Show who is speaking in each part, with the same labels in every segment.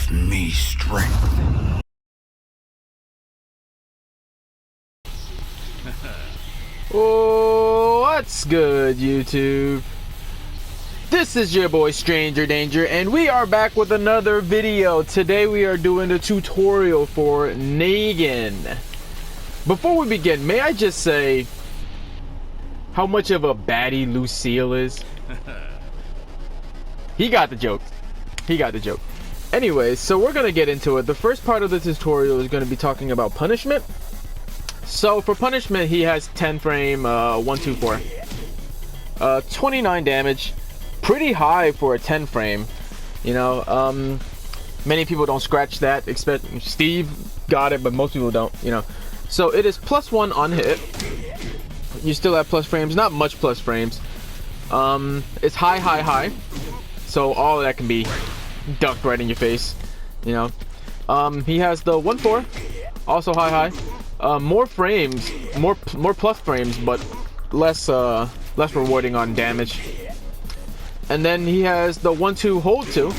Speaker 1: Give me strength.
Speaker 2: What's good, YouTube? This is your boy Stranger Danger, and we are back with another video. Today we are doing a tutorial for Negan. Before we begin, may I just say how much of a baddie Lucille is? He got the joke. He got the joke. Anyways, so we're gonna get into it. The first part of the tutorial is gonna be talking about punishment. So for punishment, he has 10 frame, 1, 2, 4. 29 damage. Pretty high for a 10 frame. You know, many people don't scratch that. Expect Steve got it, but most people don't, you know. So it is +1 on hit. You still have plus frames, not much plus frames. It's high, high, high. So all of that can be ducked right in your face, you know. He has the 1, 4, also high, high. More frames, more plus frames, but less rewarding on damage. And then he has the 1, 2, hold 2.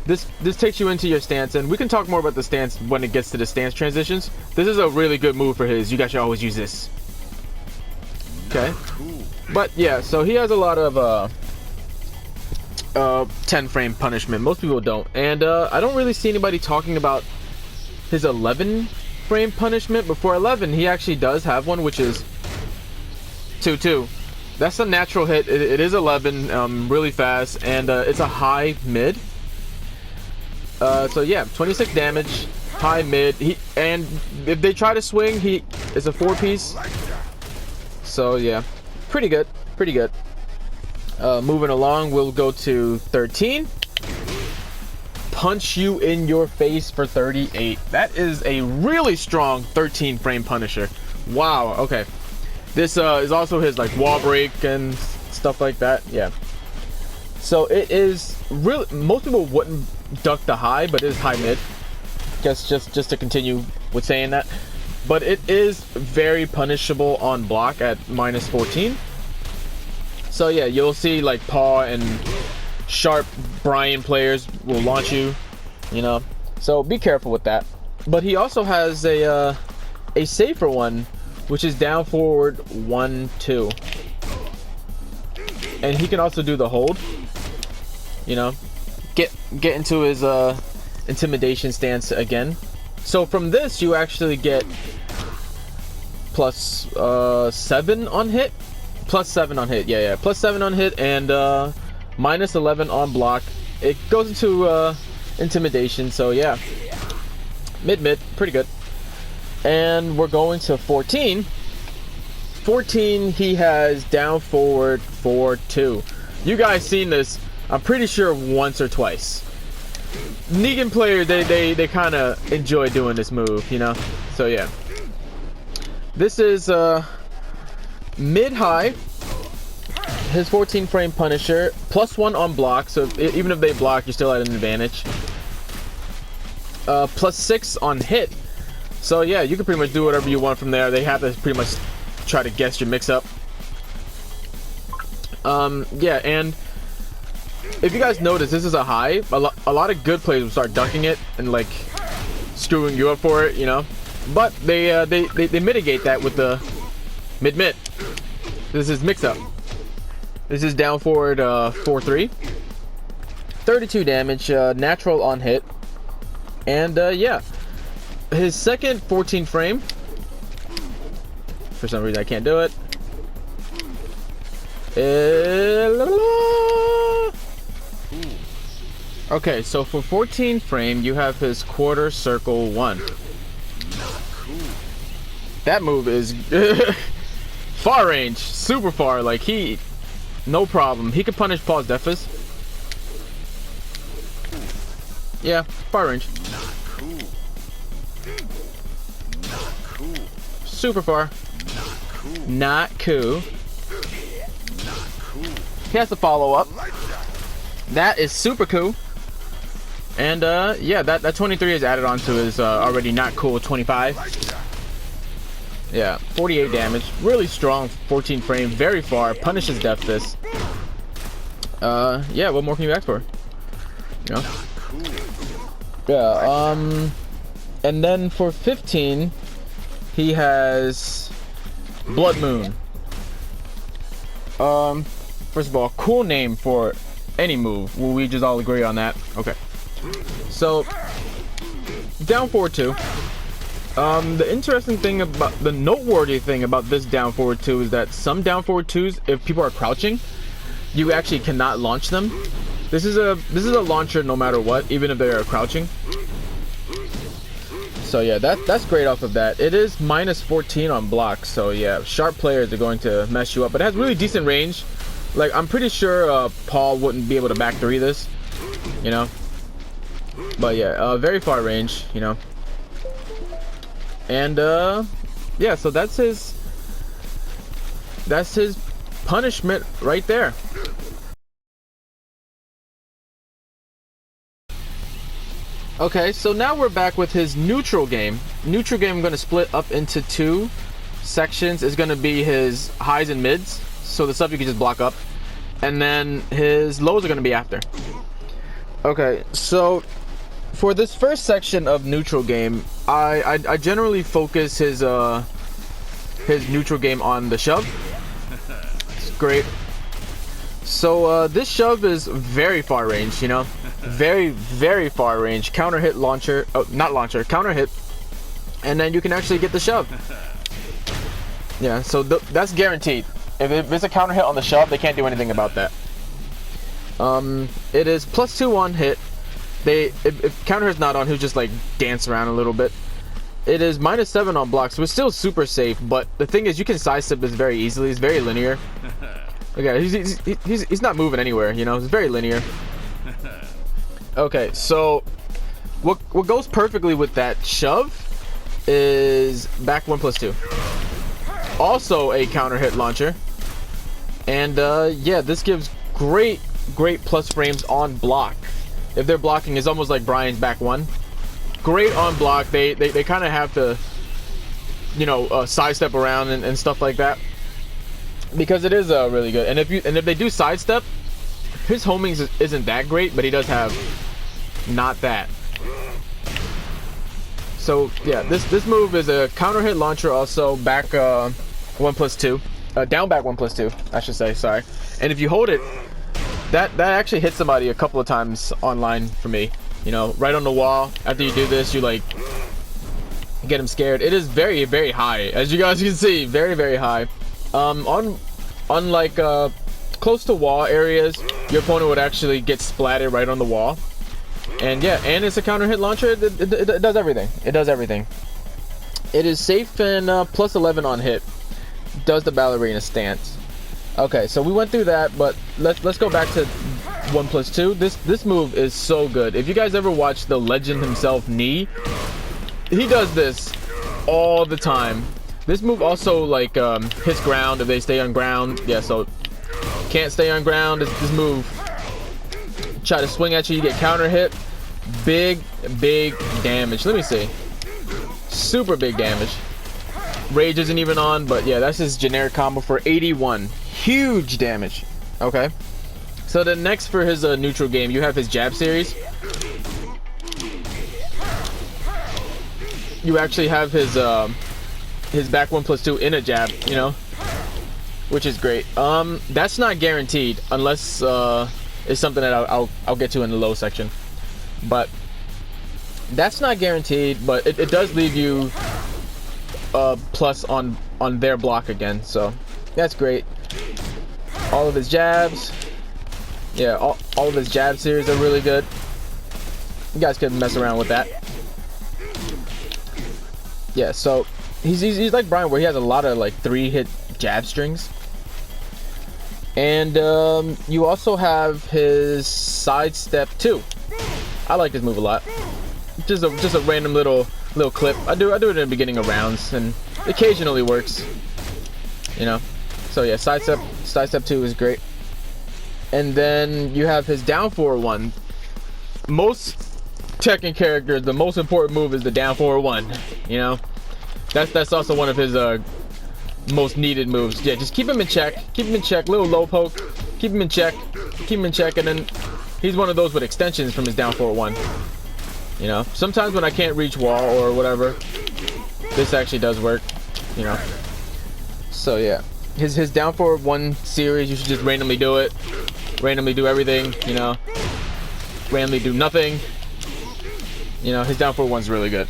Speaker 2: This takes you into your stance, and we can talk more about the stance when it gets to the stance transitions. This is a really good move for his. You guys should always use this. Okay. But yeah, so he has a lot of 10 frame punishment. Most people don't, and I don't really see anybody talking about his 11 frame punishment. Before 11, he actually does have one, which is 2, 2. That's a natural hit. It is 11, really fast, and it's a high mid. So yeah, 26 damage, high mid. And if they try to swing, he is a 4-piece. So yeah, pretty good, pretty good. Moving along, we'll go to 13. Punch you in your face for 38. That is a really strong 13 frame punisher. Wow. Okay. This is also his like wall break and stuff like that. Yeah. So it is really, most people wouldn't duck the high, but it is high mid. Guess just to continue with saying that. But it is very punishable on block at -14. So yeah, you'll see like Paw and sharp Brian players will launch you, you know. So be careful with that. But he also has a safer one, which is down forward 1, 2. And he can also do the hold. You know, get into his intimidation stance again. So from this you actually get +7 on hit. +7 on hit, yeah, +7 on hit, and -11 on block. It goes into intimidation, so yeah, mid, pretty good. And we're going to 14. 14, he has down forward 4, 2. You guys seen this, I'm pretty sure, once or twice. Negan players, they kind of enjoy doing this move, you know. So yeah, this is mid-high. His 14 frame punisher, +1 on block, so even if they block, you're still at an advantage. +6 on hit. So yeah, you can pretty much do whatever you want from there. They have to pretty much try to guess your mix-up. Yeah, and if you guys notice, this is a high. A lot of good players will start ducking it and like screwing you up for it, you know. But they mitigate that with the mid. This is mix-up. This is down forward 4, 3. 32 damage, natural on hit. And yeah, his second 14 frame. For some reason I can't do it. Okay, so for 14 frame, you have his quarter circle 1. That move is far range, super far. Like no problem. He could punish Paul's Defus. Yeah, far range. Super far. Not cool. He has to follow up. That is super cool. And yeah, that 23 is added on to his already not cool 25. Yeah, 48 damage. Really strong 14 frame, very far. Punishes Death Fist. Yeah, what more can you ask for? You know? Yeah, and then for 15, he has Blood Moon. First of all, cool name for any move. Will we just all agree on that? Okay. So, down forward 2. The interesting thing about, the noteworthy thing about this down forward 2 is that some down forward 2s, if people are crouching, you actually cannot launch them. This is a launcher no matter what, even if they are crouching. So yeah, that's great off of that. It is minus 14 on blocks, so yeah, sharp players are going to mess you up. But it has really decent range. Like, I'm pretty sure Paul wouldn't be able to back 3 this, you know. But yeah, very far range, you know. And yeah, so that's his punishment right there. Okay, so now we're back with his neutral game. Neutral game, I'm going to split up into 2 sections. It's going to be his highs and mids, so the stuff you can just block up, and then his lows are going to be after. Okay, so for this first section of neutral game, I generally focus his neutral game on the shove. It's great. So this shove is very far range, you know, very far range. Counter hit launcher, oh, not launcher, counter hit, and then you can actually get the shove. Yeah, so that's guaranteed. If it's a counter hit on the shove, they can't do anything about that. It is +2 on hit. If counter hit's not on, he'll just like dance around a little bit. It is -7 on blocks, so it's still super safe. But the thing is, you can sidestep this very easily. It's very linear. Okay, he's not moving anywhere, you know. It's very linear. Okay, so what goes perfectly with that shove is back 1+2. Also a counter hit launcher, and yeah, this gives great plus frames on block. If they're blocking, it's almost like Brian's back 1. Great on block. They kind of have to, you know, sidestep around and stuff like that, because it is really good. And if they do sidestep, his homings isn't that great, but he does have not that. So yeah, this move is a counter hit launcher, also back 1+2, down back 1+2, I should say. Sorry. And if you hold it, that actually hits somebody a couple of times online for me. You know, right on the wall. After you do this, you like get him scared. It is very high, as you guys can see, very high. On like close to wall areas, your opponent would actually get splattered right on the wall. And yeah, and it's a counter hit launcher. It does everything. It does everything. It is safe and +11 on hit. Does the ballerina stance. Okay, so we went through that, but let's go back to 1+2. This move is so good. If you guys ever watch the legend himself, Knee, he does this all the time. This move also like hits ground if they stay on ground. Yeah, so can't stay on ground. This move try to swing at you, you get counter hit. Big damage. Let me see. Super big damage. Rage isn't even on, but yeah, that's his generic combo for 81. Huge damage. Okay. So the next for his neutral game, you have his jab series. You actually have his back 1+2 in a jab, you know, which is great. That's not guaranteed unless it's something that I'll get to in the low section. But that's not guaranteed, but it does leave you plus on their block again, so that's great. All of his jabs, yeah, all of his jab series are really good. You guys can mess around with that. Yeah, so he's like Brian, where he has a lot of like 3-hit jab strings. And you also have his sidestep too. I like this move a lot. Just a random little clip. I do it in the beginning of rounds, and occasionally works. You know. So yeah, sidestep 2 is great. And then you have his down forward 1. Most Tekken characters, the most important move is the down forward 1. You know, that's also one of his most needed moves. Yeah, just keep him in check. Keep him in check. Little low poke. Keep him in check. Keep him in check, and then he's one of those with extensions from his down forward 1. You know, sometimes when I can't reach wall or whatever, this actually does work, you know. So yeah, his down forward 1 series, you should just randomly do it, randomly do everything, you know, randomly do nothing. You know, his down forward 1's really good.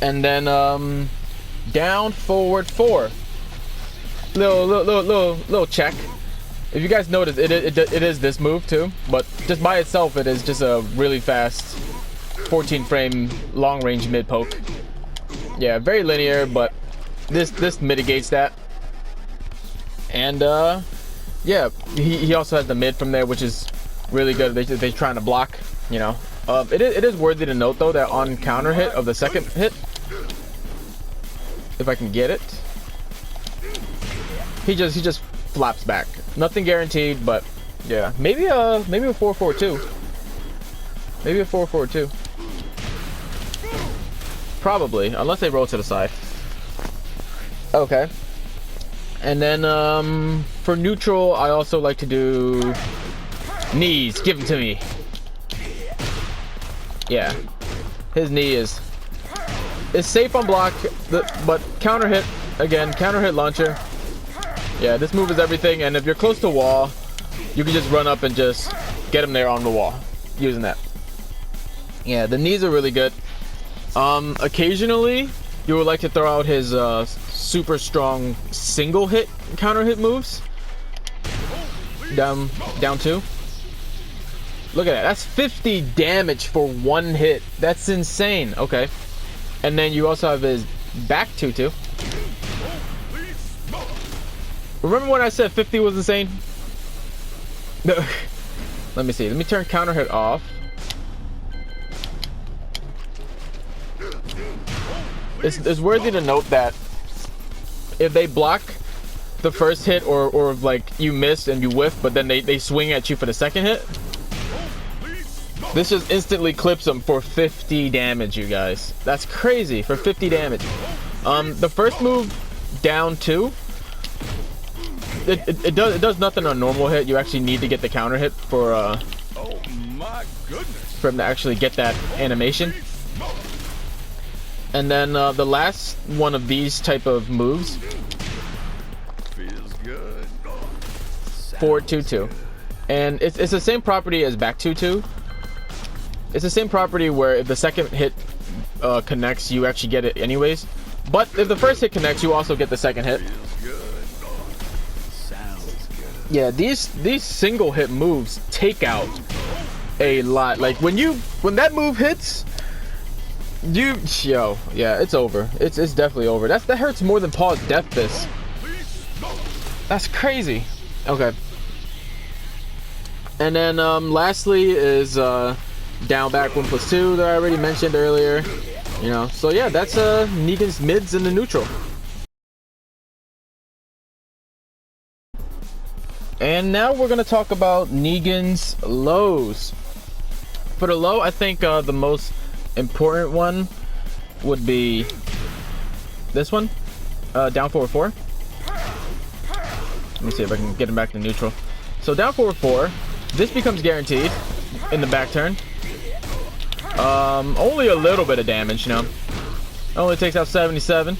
Speaker 2: And then down forward 4, little check. If you guys notice, it is this move too, but just by itself, it is just a really fast 14 frame long range mid poke. Yeah, very linear, but this mitigates that. And yeah, he also has the mid from there, which is really good. They're trying to block, you know. It is worthy to note though that on counter hit of the second hit, if I can get it, he just flaps back. Nothing guaranteed, but yeah, maybe a 4-4-2. Maybe a 4-4-2. Probably, unless they roll to the side. Okay. And then for neutral, I also like to do knees. Give them to me. Yeah, his knee is safe on block, but counter hit again. Counter hit launcher. Yeah, this move is everything, and if you're close to wall, you can just run up and just get him there on the wall using that. Yeah, the knees are really good. Occasionally, you would like to throw out his super strong single hit counter hit moves. Down 2. Look at that. That's 50 damage for 1 hit. That's insane. Okay. And then you also have his back 2-2. Remember when I said 50 was insane? Let me see. Let me turn counter hit off. It's worthy to note that if they block the first hit or like you missed and you whiff, but then they swing at you for the second hit, this just instantly clips them for 50 damage, you guys. That's crazy, for 50 damage. The first move, down 2, it does nothing on normal hit. You actually need to get the counter hit for oh my goodness, for him to actually get that animation. And then the last one of these type of moves, feels good. 4-2-2, and it's the same property as back 2-2. It's the same property where if the second hit connects, you actually get it anyways. But if the first hit connects, you also get the second hit. Yeah, these single hit moves take out a lot. Like when that move hits, yeah, it's over. It's definitely over. That hurts more than Paul's death fist. That's crazy. Okay. And then lastly is down back 1+2 that I already mentioned earlier. You know, so yeah, that's Negan's mids in the neutral. And now we're gonna talk about Negan's lows. For the low, I think the most important one would be this one, down forward 4. Let me see if I can get him back to neutral. So down forward 4, this becomes guaranteed in the back turn. Only a little bit of damage, you know. Only takes out 77.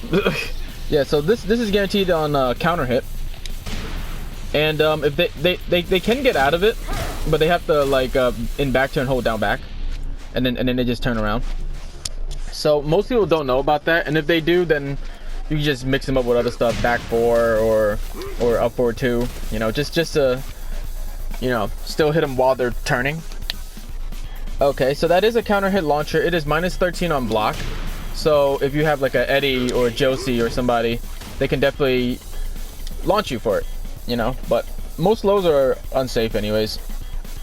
Speaker 2: Yeah, so this is guaranteed on counter hit. And if they can get out of it, but they have to like in back turn hold down back, and then they just turn around. So most people don't know about that, and if they do, then you can just mix them up with other stuff, back 4 or up forward 2. You know, just to, you know, still hit them while they're turning. Okay, so that is a counter hit launcher. It is -13 on block. So if you have like a Eddie or a Josie or somebody, they can definitely launch you for it, you know. But most lows are unsafe anyways.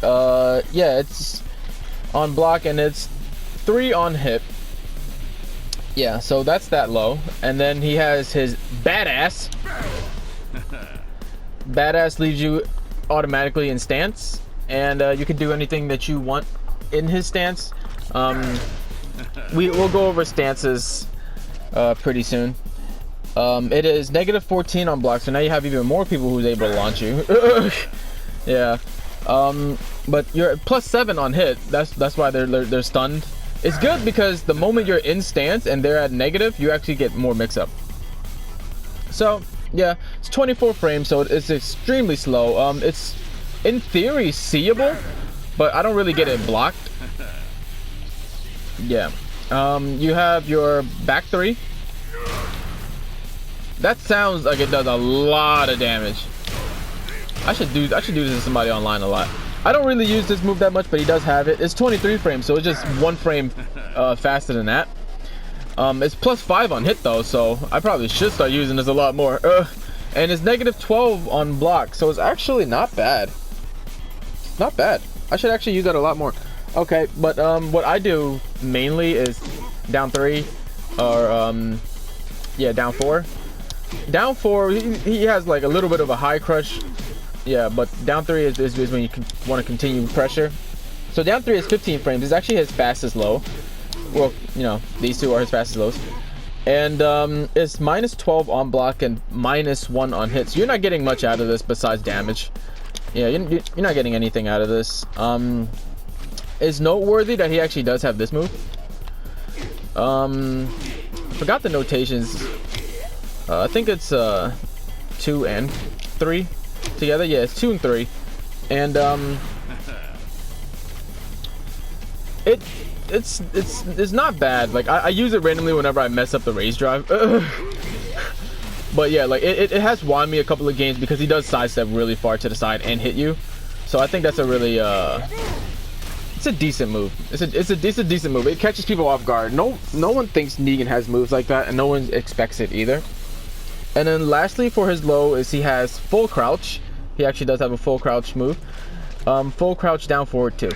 Speaker 2: Yeah, it's on block and it's 3 on hit. Yeah, so that's that low. And then he has his badass. Badass leaves you automatically in stance, and you can do anything that you want in his stance. We'll go over stances pretty soon. It is -14 on block, so now you have even more people who's able to launch you. Yeah. But you're +7 on hit. That's why they're stunned. It's good because the moment you're in stance and they're at negative, you actually get more mix-up. So yeah, it's 24 frames, so it's extremely slow. It's in theory seeable, but I don't really get it blocked. Yeah. You have your back 3. That sounds like it does a lot of damage. I should do this to somebody online a lot. I don't really use this move that much, but he does have it. It's 23 frames, so it's just 1 frame faster than that. It's +5 on hit though, so I probably should start using this a lot more. And it's -12 on block, so it's actually not bad. Not bad. I should actually use that a lot more. Okay, but what I do mainly is down 3 or yeah, down 4. Down 4, he has like a little bit of a high crush. Yeah, but down 3 is when you want to continue pressure. So down 3 is 15 frames. It's actually his fastest low. Well, you know, these two are his fastest lows. And it's -12 on block and -1 on hit. So you're not getting much out of this besides damage. Yeah, you're not getting anything out of this. It's noteworthy that he actually does have this move. I forgot the notations. I think it's 2 and 3 together. Yeah, it's 2 and 3, and it's not bad. Like I use it randomly whenever I mess up the raise drive. But yeah, like it has won me a couple of games because he does sidestep really far to the side and hit you. So I think that's a really it's a decent move. It's a decent move. It catches people off guard. No one thinks Negan has moves like that, and no one expects it either. And then lastly for his low is he has full crouch. He actually does have a full crouch move. Full crouch down forward too.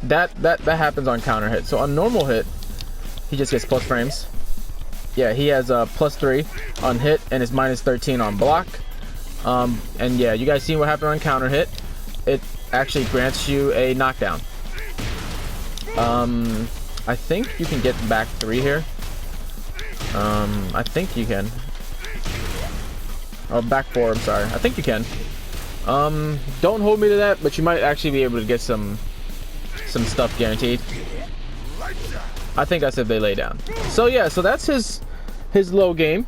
Speaker 2: That happens on counter hit. So on normal hit, he just gets plus frames. Yeah, he has a +3 on hit and is -13 on block. And yeah, you guys seen what happened on counter hit. It actually grants you a knockdown. I think you can get back 3 here. I think you can. Oh, back 4, I'm sorry. I think you can. Don't hold me to that, but you might actually be able to get some stuff guaranteed. I think I said they lay down. So yeah, so that's his low game.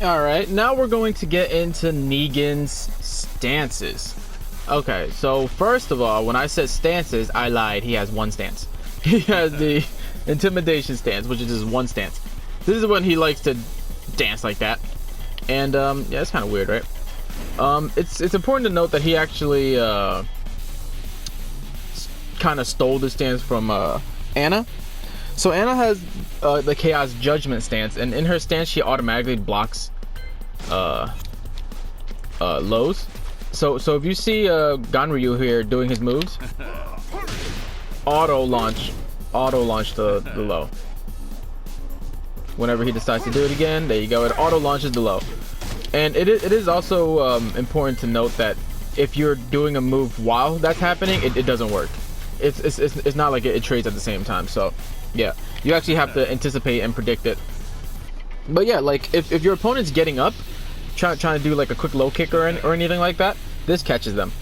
Speaker 2: Alright, now we're going to get into Negan's stances. Okay, so first of all, when I said stances, I lied. He has 1 stance. He has the intimidation stance, which is just 1 stance. This is when he likes to dance like that. And yeah, it's kind of weird, right? It's important to note that he actually kind of stole the stance from Anna. So Anna has the Chaos Judgment stance, and in her stance she automatically blocks lows. So if you see Ganryu here doing his moves, auto launch the low. Whenever he decides to do it again, there you go, it auto launches the low. And it is also important to note that if you're doing a move while that's happening, it doesn't work. It's not like it trades at the same time. So yeah, you actually have to anticipate and predict it. But yeah, like if your opponent's getting up, trying to do like a quick low kick or anything like that, this catches them.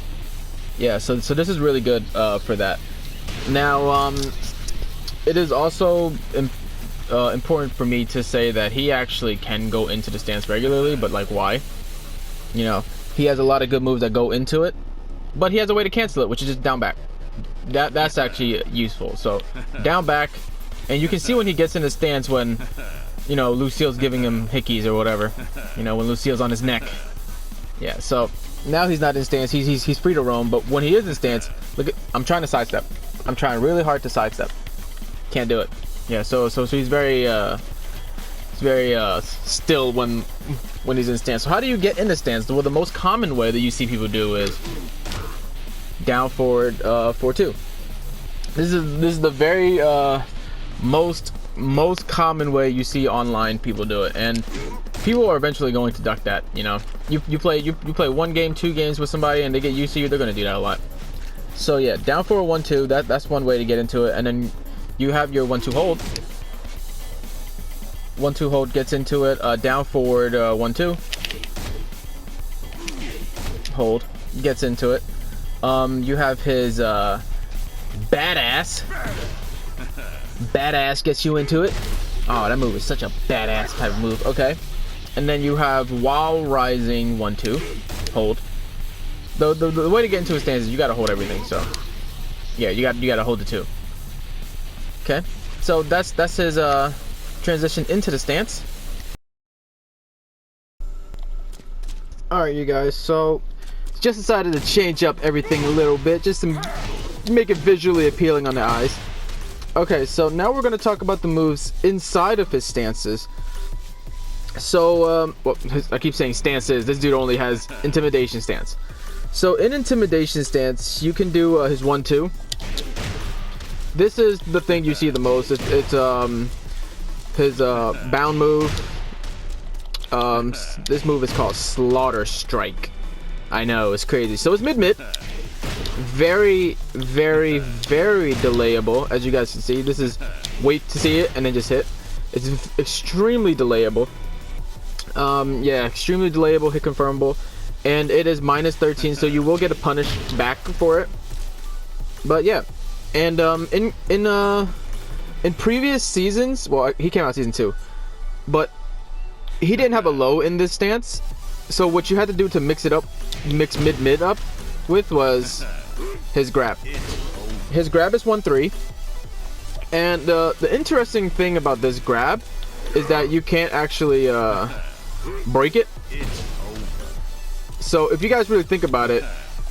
Speaker 2: Yeah, so this is really good for that. Now it is also important for me to say that he actually can go into the stance regularly, but like why? You know, he has a lot of good moves that go into it, but he has a way to cancel it, which is just down back. That's actually useful. So down back, and you can see when he gets in the stance when, you know, Lucille's giving him hickeys or whatever, you know, when Lucille's on his neck. Yeah, so now he's not in stance, he's free to roam, but when he is in stance, look at, I'm trying to sidestep. I'm trying really hard to sidestep. Can't do it. Yeah, so he's very still when he's in stance. So how do you get in the stance? Well, the most common way that you see people do is down forward 4-2. This is the very most common way you see online people do it, and people are eventually going to duck that. You know, you play 1 game, 2 games with somebody, and they get used to you. They're gonna do that a lot. So yeah, down forward 1-2. That's one way to get into it, and then you have your 1-2 hold. 1-2 hold gets into it. Down forward 1-2. hold, gets into it. You have his badass. Badass gets you into it. Oh, that move is such a badass type of move. Okay. And then you have while rising 1-2 hold. The way to get into a stance is you gotta hold everything. So yeah, you gotta hold the 2. Okay. So that's his transition into the stance. All right, you guys. So just decided to change up everything a little bit just to make it visually appealing on the eyes. Okay, so now we're going to talk about the moves inside of his stances. So, well, I keep saying stances. This dude only has intimidation stance. So in intimidation stance, you can do his 1-2. This is the thing you see the most. It's his bound move. This move is called Slaughter Strike. I know, it's crazy. So it's mid-mid. Very, very, very delayable, as you guys can see. This is wait to see it and then just hit. It's extremely delayable. Yeah, extremely delayable, hit confirmable, and it is -13, so you will get a punish back for it. But yeah, and in previous seasons, well, he came out season 2, but he didn't have a low in this stance. So what you had to do to mix it up, mix mid up with, was his grab. His grab is 1-3, and the interesting thing about this grab is that you can't actually break it. So if you guys really think about it,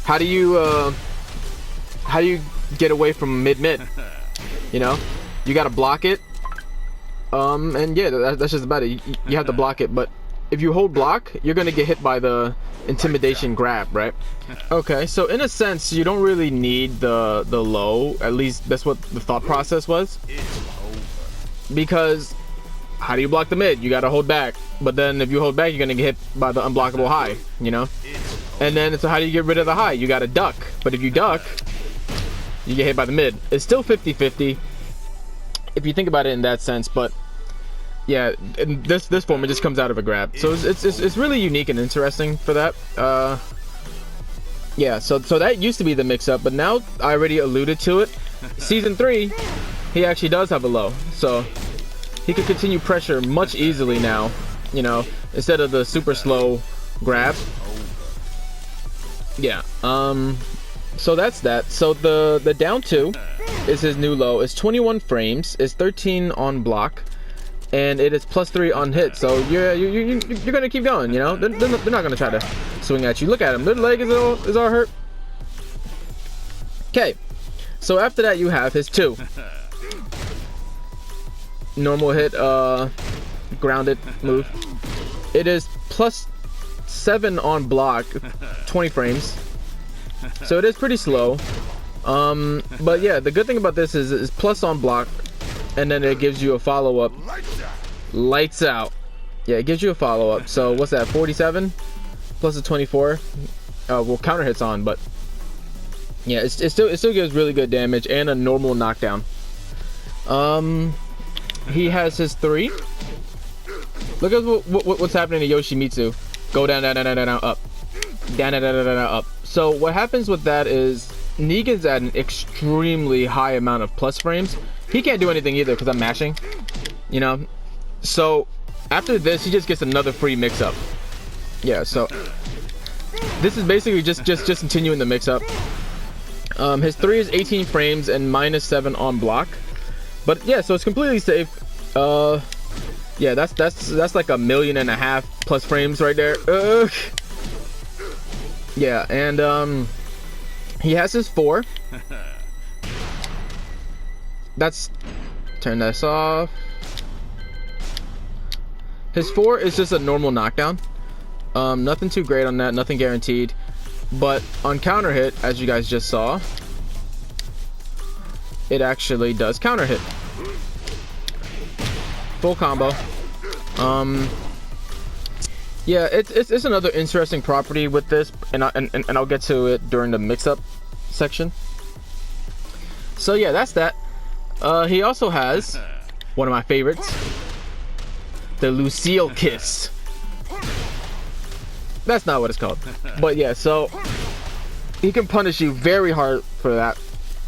Speaker 2: how do you get away from mid? You know, you gotta block it. And yeah, that's just about it. You have to block it, but if you hold block, you're gonna get hit by the intimidation grab, right? Okay, so in a sense, you don't really need the low. At least that's what the thought process was. Because how do you block the mid? You gotta hold back. But then if you hold back, you're gonna get hit by the unblockable high, you know? And then so how do you get rid of the high? You gotta duck. But if you duck, you get hit by the mid. It's still 50-50 if you think about it in that sense, but yeah, in this form it just comes out of a grab. So it's really unique and interesting for that. Yeah, so that used to be the mix-up, but now I already alluded to it. Season 3, he actually does have a low, so he can continue pressure much easily now, you know, instead of the super slow grab. Yeah, so that's that. So the down 2 is his new low. It's 21 frames, it's 13 on block, and it is +3 on hit. So you're gonna keep going, you know. They're not gonna try to swing at you. Look at him, their leg is all hurt. Okay, so after that you have his 2 normal hit, grounded move. It is +7 on block, 20 frames, so it is pretty slow. But yeah, the good thing about this is it's plus on block, and then it gives you a follow-up. Lights out. Yeah, it gives you a follow-up. So what's that, 47 plus a 24? Well, counter hits on, but yeah, it still gives really good damage and a normal knockdown. He has his 3. Look at what's happening to Yoshimitsu. Go down, down, down, down, down, up. Down, down, down, down, down, up. So what happens with that is Negan's at an extremely high amount of plus frames. He can't do anything either because I'm mashing, you know. So after this, he just gets another free mix-up. Yeah, so this is basically just continuing the mix-up. His 3 is 18 frames and -7 on block. But yeah, so it's completely safe. Yeah, that's like 1.5 million plus frames right there. Yeah, and he has his 4. That's, turn this off. His 4 is just a normal knockdown. Nothing too great on that, nothing guaranteed. But on counter hit, as you guys just saw, it actually does counter hit. Full combo. Yeah, it's another interesting property with this, and I'll get to it during the mix-up section. So yeah, that's that. He also has one of my favorites, the Lucille Kiss. That's not what it's called. But yeah, so he can punish you very hard for that.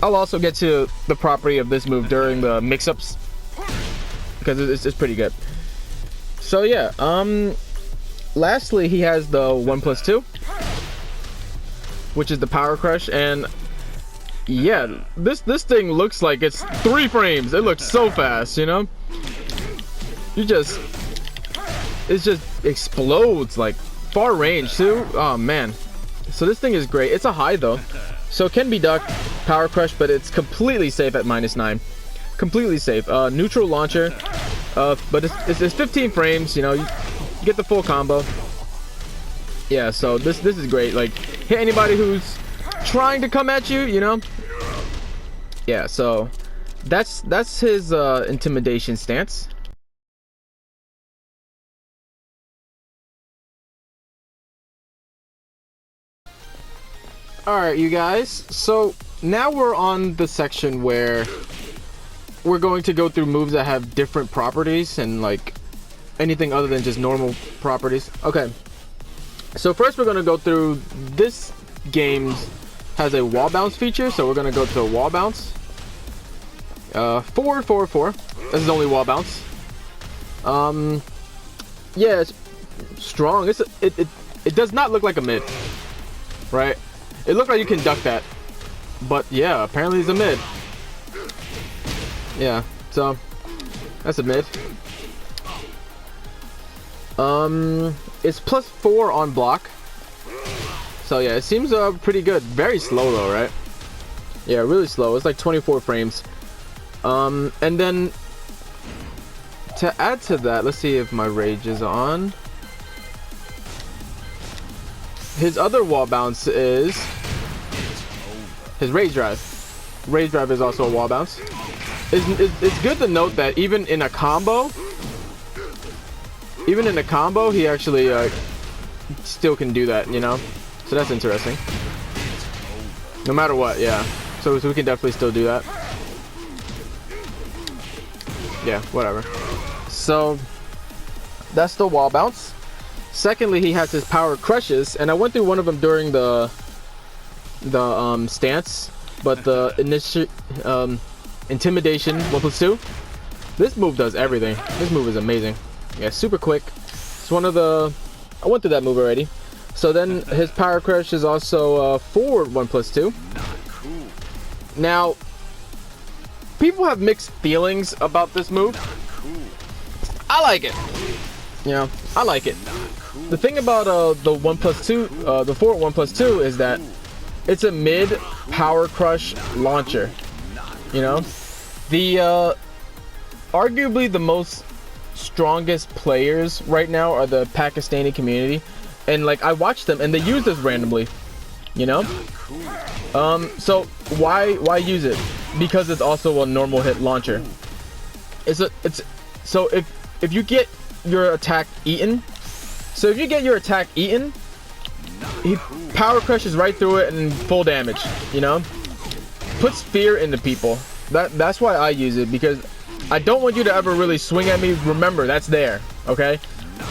Speaker 2: I'll also get to the property of this move during the mix-ups because it's pretty good. So yeah, lastly he has the 1+2, which is the power crush, and yeah, this thing looks like it's 3 frames. It looks so fast, you know. It just explodes, like far range too. Oh man, so this thing is great. It's a high though, so it can be ducked, power crush, but it's completely safe at -9. Completely safe. Neutral launcher, but it's 15 frames, you know. You get the full combo. Yeah, so this is great. Like, hit anybody who's trying to come at you, you know. Yeah, so that's his intimidation stance. Alright, you guys, so now we're on the section where we're going to go through moves that have different properties and like anything other than just normal properties. Okay, so first we're going to go through this game has a wall bounce feature, so we're going to go to a wall bounce. Forward, forward, forward. This is only wall bounce. Yeah, it's strong. It does not look like a mid, right? It looked like you can duck that, but yeah, apparently it's a mid. Yeah, so that's a mid. It's +4 on block. So yeah, it seems pretty good. Very slow though, right? Yeah, really slow. It's like 24 frames. And then to add to that, let's see if my rage is on. His other wall bounce is his rage drive. Rage drive is also a wall bounce. It's good to note that even in a combo, he actually still can do that, you know. So that's interesting. No matter what, yeah. So we can definitely still do that. Yeah, whatever. So that's the wall bounce. Secondly, he has his power crushes, and I went through one of them during the stance, but the intimidation 1+2. This move does everything. This move is amazing. Yeah, super quick. It's one of the, I went through that move already. So then his power crush is also forward 1+2. Now, people have mixed feelings about this move. I like it. You know, I like it. The thing about the 1+2, the forward 1+2 is that it's a mid power crush launcher. You know, the arguably the most strongest players right now are the Pakistani community, and like I watch them and they use this randomly, you know. So why use it? Because it's also a normal hit launcher. So if you get your attack eaten, he power crushes right through it and full damage, you know. Puts fear into people. That's why I use it, because I don't want you to ever really swing at me. Remember, that's there, okay?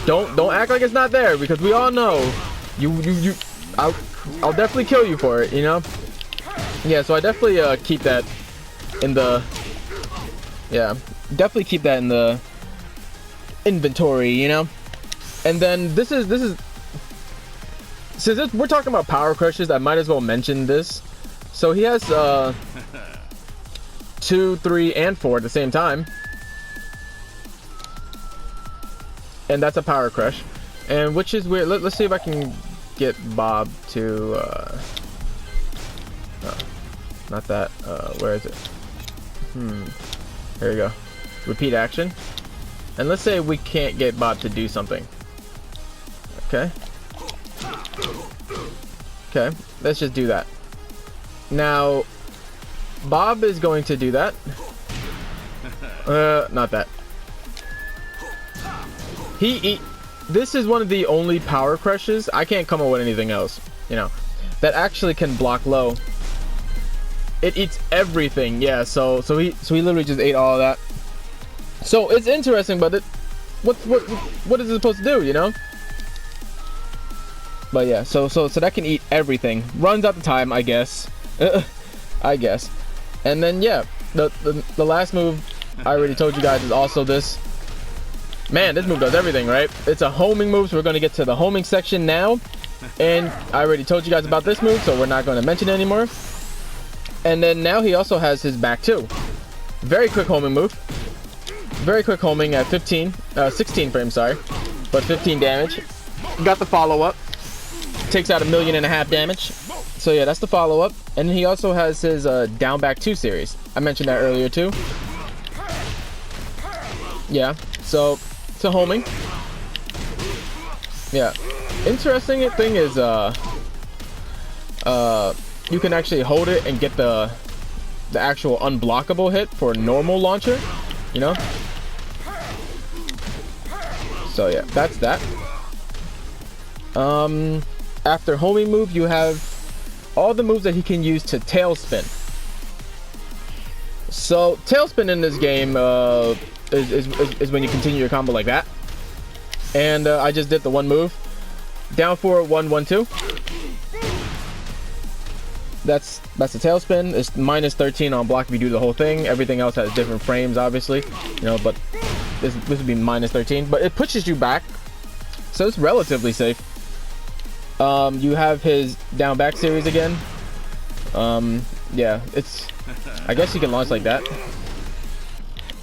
Speaker 2: Don't act like it's not there, because we all know I'll definitely kill you for it, you know. Yeah, so I definitely keep that in the, yeah, definitely keep that in the inventory, you know. And then this is since we're talking about power crushes, I might as well mention this. So he has 2, 3, and 4 at the same time, and that's a power crush, and which is weird. Let's see if I can get Bob to not that, where is it? There you go. Repeat action. And let's say we can't get Bob to do something. Okay, let's just do that. Now Bob is going to do that. Not that. This is one of the only power crushes, I can't come up with anything else, you know, that actually can block low. It eats everything. Yeah, so he literally just ate all of that. So it's interesting, but what is it supposed to do, you know? But yeah, so that can eat everything. Runs out the time, I guess. I guess. And then yeah, the last move I already told you guys is also this. Man, this move does everything, right? It's a homing move, so we're gonna get to the homing section now. And I already told you guys about this move, so we're not gonna mention it anymore. And then now he also has his back too. Very quick homing move. Very quick homing at 16 frames, sorry. But 15 damage. Got the follow-up. Takes out 1.5 million damage. So yeah, that's the follow-up. And he also has his down back 2 series. I mentioned that earlier too. Yeah, so it's a homing. Yeah. Interesting thing is you can actually hold it and get the actual unblockable hit for a normal launcher, you know? So yeah, that's that. After homing move, you have all the moves that he can use to tailspin. So tailspin in this game is when you continue your combo like that. And I just did the one move. Down 4, 1, 1, 2. That's the tailspin. It's minus 13 on block if you do the whole thing. Everything else has different frames, obviously, you know, but this would be minus 13. But it pushes you back, so it's relatively safe. You have his down back series again. Yeah, it's, I guess you can launch like that.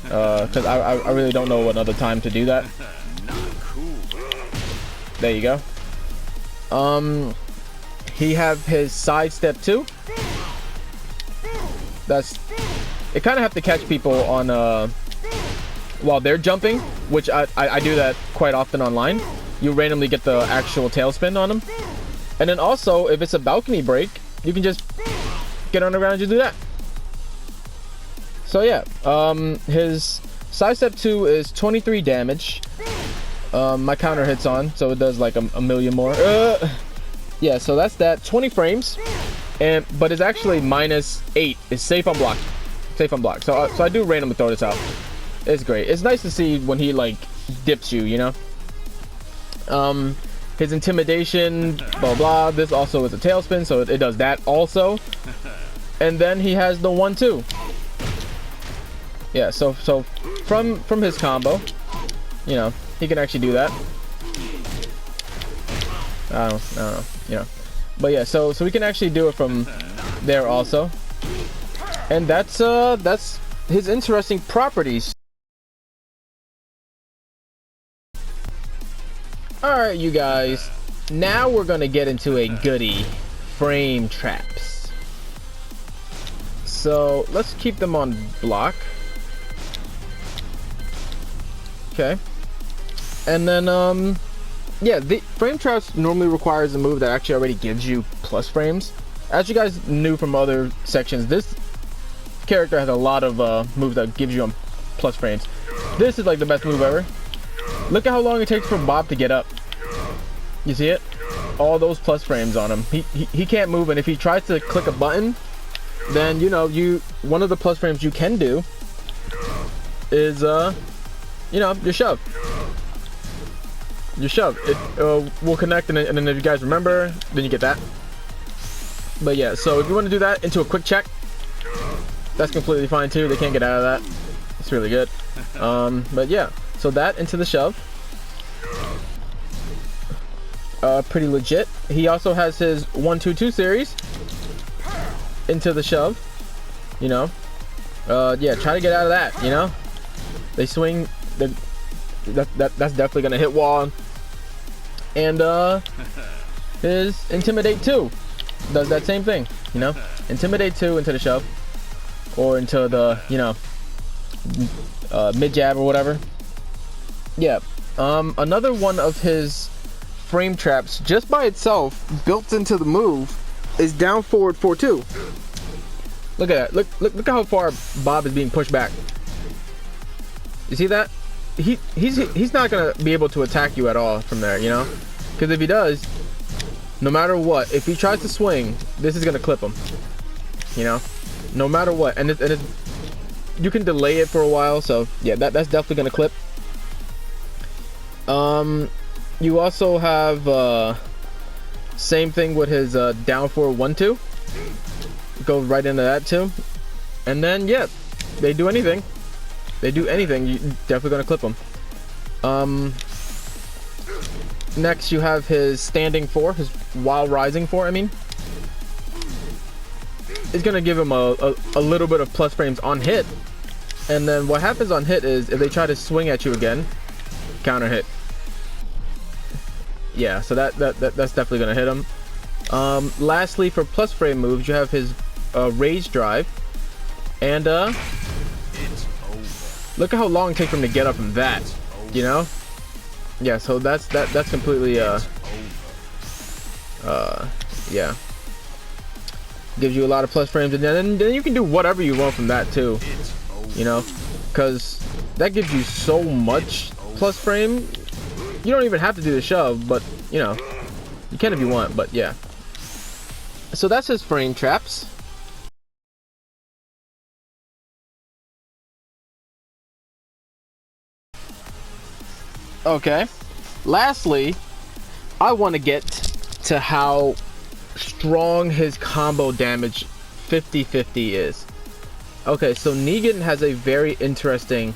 Speaker 2: Because I really don't know another time to do that. There you go. He have his sidestep too. It kind of have to catch people on while they're jumping, which I do that quite often online. You randomly get the actual tailspin on them. And then also, if it's a balcony break, you can just get on the ground and just do that. So yeah, his sidestep 2 is 23 damage. My counter hits on, so it does like a million more. Yeah, so that's that. 20 frames, but it's actually minus 8. It's safe on block. Safe on block. So I do randomly throw this out. It's great. It's nice to see when he like dips you, you know. His intimidation, blah blah. This also is a tailspin, so it does that also. And then he has the 1-2. Yeah, so from his combo, you know, he can actually do that. I don't know, you know. But yeah, so we can actually do it from there also. And that's his interesting properties. Alright, you guys. Now we're gonna get into a goodie, frame traps. So let's keep them on block. Okay. And then yeah, the frame traps normally requires a move that actually already gives you plus frames. As you guys knew from other sections, this character has a lot of moves that gives you plus frames. This is like the best move ever. Look at how long it takes for Bob to get up. You see it? All those plus frames on him. He can't move, and if he tries to click a button, then you know one of the plus frames you can do is you know, your shove. Your shove. It will connect, and then if you guys remember, then you get that. But yeah, so if you want to do that into a quick check, that's completely fine too. They can't get out of that. It's really good. But yeah, so that into the shove. Pretty legit. He also has his 1-2-2 series into the shove. You know, yeah, try to get out of that. You know, they swing. That's definitely gonna hit wall. And his intimidate 2 does that same thing. You know, intimidate 2 into the shove, or into the, you know, mid jab or whatever. Yeah. Another one of his frame traps, just by itself, built into the move, is down forward 4-2. Look at that. Look how far Bob is being pushed back. You see that? He's not gonna be able to attack you at all from there, you know, because if he does, no matter what, if he tries to swing, this is gonna clip him, you know, no matter what. And it's you can delay it for a while, so yeah, that's definitely gonna clip. You also have Same thing with his down for 1-2. Go right into that too. And then yeah, they do anything. They do anything, you're definitely gonna clip them. Next you have his standing 4, his while rising 4, I mean. It's gonna give him a little bit of plus frames on hit. And then what happens on hit is if they try to swing at you again, counter hit. Yeah, so that's definitely gonna hit him. Lastly, for plus frame moves, you have his rage drive, and look at how long it takes him to get up from that. You know? Yeah, so that's completely yeah. Gives you a lot of plus frames, and then you can do whatever you want from that too. You know, because that gives you so much plus frame. You don't even have to do the shove, but you know, you can if you want. But yeah. So that's his frame traps. Okay. Lastly, I want to get to how strong his combo damage 50-50 is. Okay, so Negan has a very interesting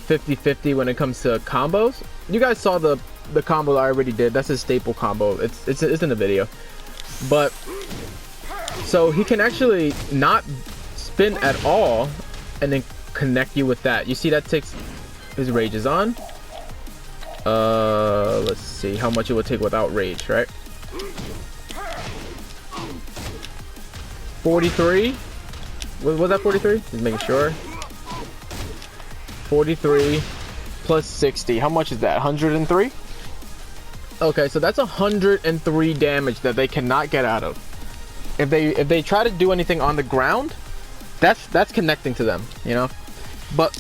Speaker 2: 50-50 when it comes to combos. You guys saw the combo that I already did. That's his staple combo. It's in the video. But so he can actually not spin at all and then connect you with that. You see that takes his rage is on. Let's see how much it would take without rage, right? 43. Was that 43? Just making sure. 43 plus 60. How much is that? 103? Okay, so that's 103 damage that they cannot get out of. If they try to do anything on the ground, that's connecting to them, you know? But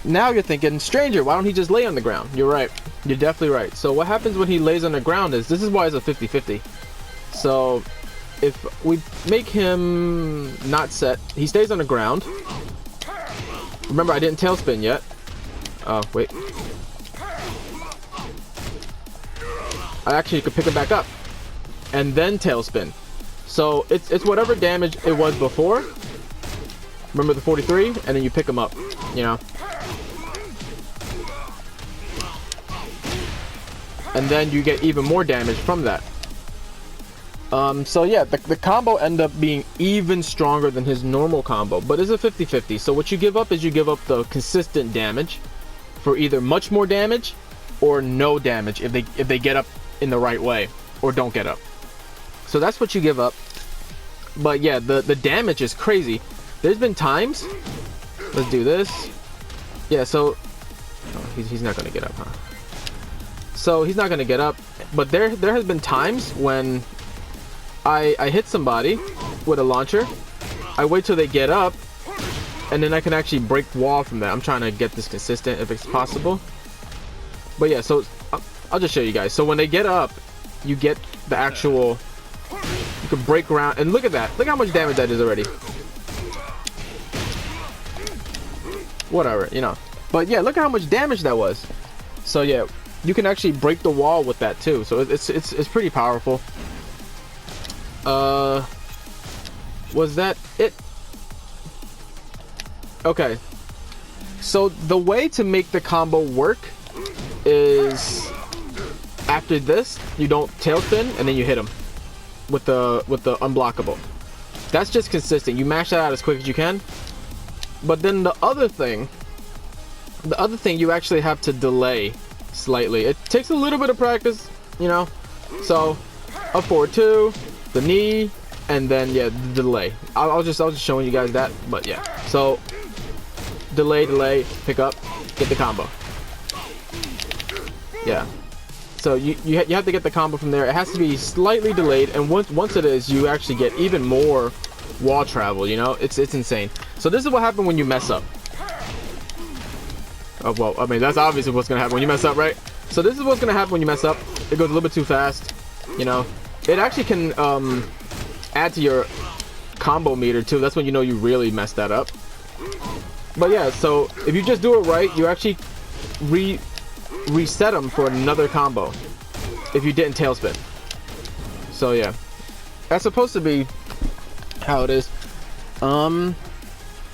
Speaker 2: now you're thinking, Stranger, why don't he just lay on the ground? You're right. You're definitely right. So what happens when he lays on the ground is, this is why it's a 50-50. So if we make him not set, he stays on the ground. Remember, I didn't tailspin yet. Oh, wait. I actually could pick him back up and then tailspin. So it's whatever damage it was before. Remember the 43, and then you pick him up, you know. And then you get even more damage from that. So yeah, the combo end up being even stronger than his normal combo, but it's a 50-50. So what you give up is you give up the consistent damage for either much more damage or no damage if they get up in the right way or don't get up. So that's what you give up. But yeah, the damage is crazy. There's been times. Let's do this. Yeah, so oh, he's not gonna get up, huh? So he's not gonna get up. But there has been times when I hit somebody with a launcher. I wait till they get up, and then I can actually break wall from that. I'm trying to get this consistent if it's possible. But yeah, so I'll just show you guys. So when they get up, you get the actual. You can break around, and look at that. Look how much damage that is already. Whatever, you know. But yeah, look at how much damage that was. So yeah, you can actually break the wall with that too. So it's pretty powerful. Was that it? Okay. So the way to make the combo work is after this, you don't tailspin and then you hit him with the unblockable. That's just consistent. You mash that out as quick as you can. But then the other thing you actually have to delay slightly. It takes a little bit of practice, you know. So up forward 2, the knee, and then yeah, the delay. I was just showing you guys that, but yeah. So delay, pick up, get the combo. Yeah. So you have to get the combo from there. It has to be slightly delayed, and once it is, you actually get even more wall travel. You know, it's insane. So this is what happens when you mess up. Oh well, I mean that's obviously what's gonna happen when you mess up, right? So this is what's gonna happen when you mess up. It goes a little bit too fast. You know, it actually can add to your combo meter too. That's when you know you really messed that up. But yeah, so if you just do it right, you actually reset them for another combo if you didn't tailspin. So yeah, that's supposed to be how it is. And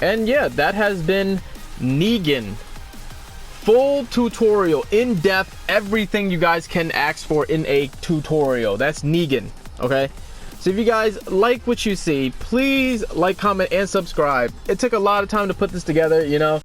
Speaker 2: yeah, that has been Negan. Full tutorial, in depth, everything you guys can ask for in a tutorial. That's Negan. Okay, so if you guys like what you see, please like, comment, and subscribe. It took a lot of time to put this together, you know.